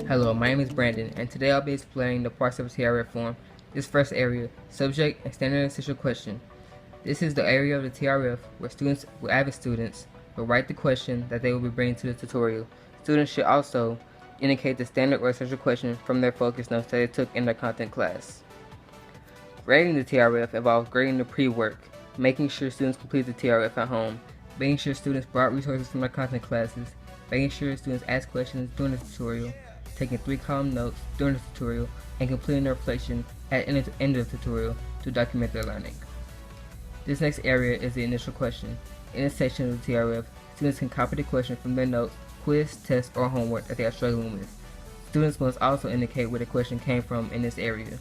Hello, my name is Brandon, and today I'll be explaining the parts of a TRF form. This first area, subject and standard essential question. This is the area of the TRF where avid students will write the question that they will be bringing to the tutorial. Students should also indicate the standard or essential question from their focus notes that they took in their content class. Grading the TRF involves grading the pre-work, making sure students complete the TRF at home, making sure students brought resources from their content classes, making sure students ask questions during the tutorial, taking 3-column notes during the tutorial, and completing their reflection at the end of the tutorial to document their learning. This next area is the initial question. In this section of the TRF, students can copy the question from their notes, quiz, test, or homework that they are struggling with. Students must also indicate where the question came from in this area.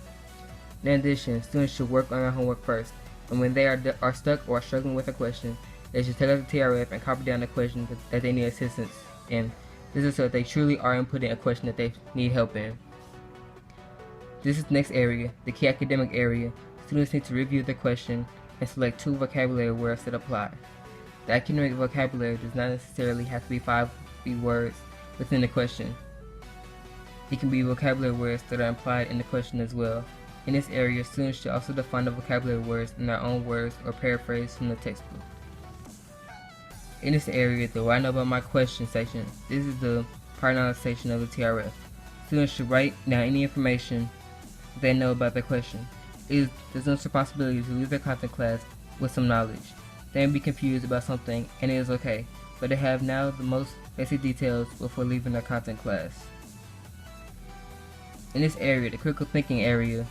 In addition, students should work on their homework first, and when they are stuck or struggling with a question, they should take out the TRF and copy down the question that they need assistance in. This is so that they truly are inputting a question that they need help in. This is the next area, the key academic area. Students need to review the question and select 2 vocabulary words that apply. The academic vocabulary does not necessarily have to be 5 words within the question. It can be vocabulary words that are implied in the question as well. In this area, students should also define the vocabulary words in their own words or paraphrase from the textbook. In this area, the What I Know About My Question section, this is the prior knowledge section of the TRF. Students should write down any information they know about their question. There's no possibility to leave their content class with some knowledge. They may be confused about something, and it is okay, but they have now the most basic details before leaving their content class. In this area, the critical thinking area,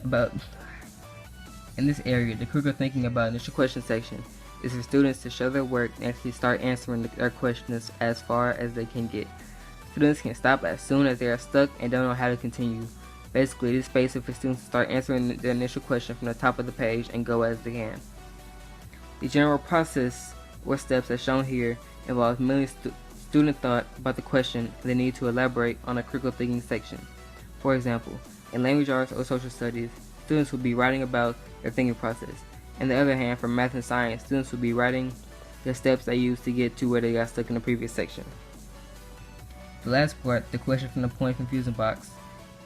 about initial question section is for students to show their work and actually start answering their questions as far as they can get. Students can stop as soon as they are stuck and don't know how to continue. Basically, this space is for students to start answering the initial question from the top of the page and go as they can. The general process or steps as shown here involves mainly student thought about the question and the need to elaborate on a critical thinking section. For example, in language arts or social studies, students will be writing about their thinking process. On the other hand, for math and science, students will be writing the steps they used to get to where they got stuck in the previous section. The last part, the question from the point confusion box,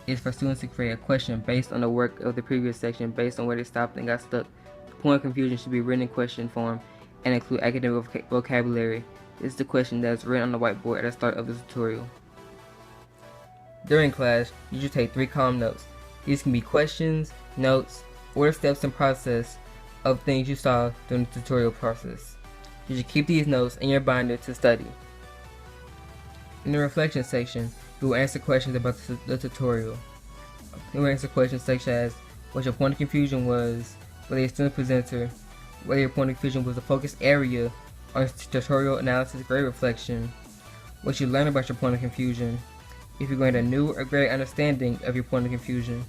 is for students to create a question based on the work of the previous section based on where they stopped and got stuck. The point of confusion should be written in question form and include academic vocabulary. This is the question that is written on the whiteboard at the start of the tutorial. During class, you should take 3-column notes. These can be questions, notes, or the steps and process of things you saw during the tutorial process. You should keep these notes in your binder to study. In the reflection section, you will answer questions about the tutorial. You will answer questions such as what your point of confusion was, whether you're a student presenter, whether your point of confusion was a focused area on tutorial analysis grade reflection, what you learned about your point of confusion, if you gained a new or greater understanding of your point of confusion,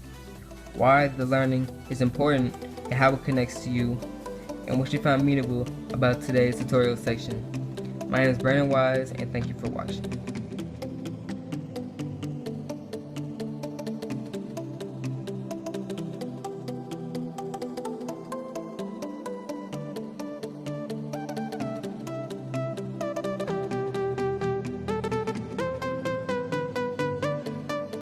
why the learning is important and how it connects to you, and what you found meaningful about today's tutorial section. My name is Brandon Wise, and thank you for watching.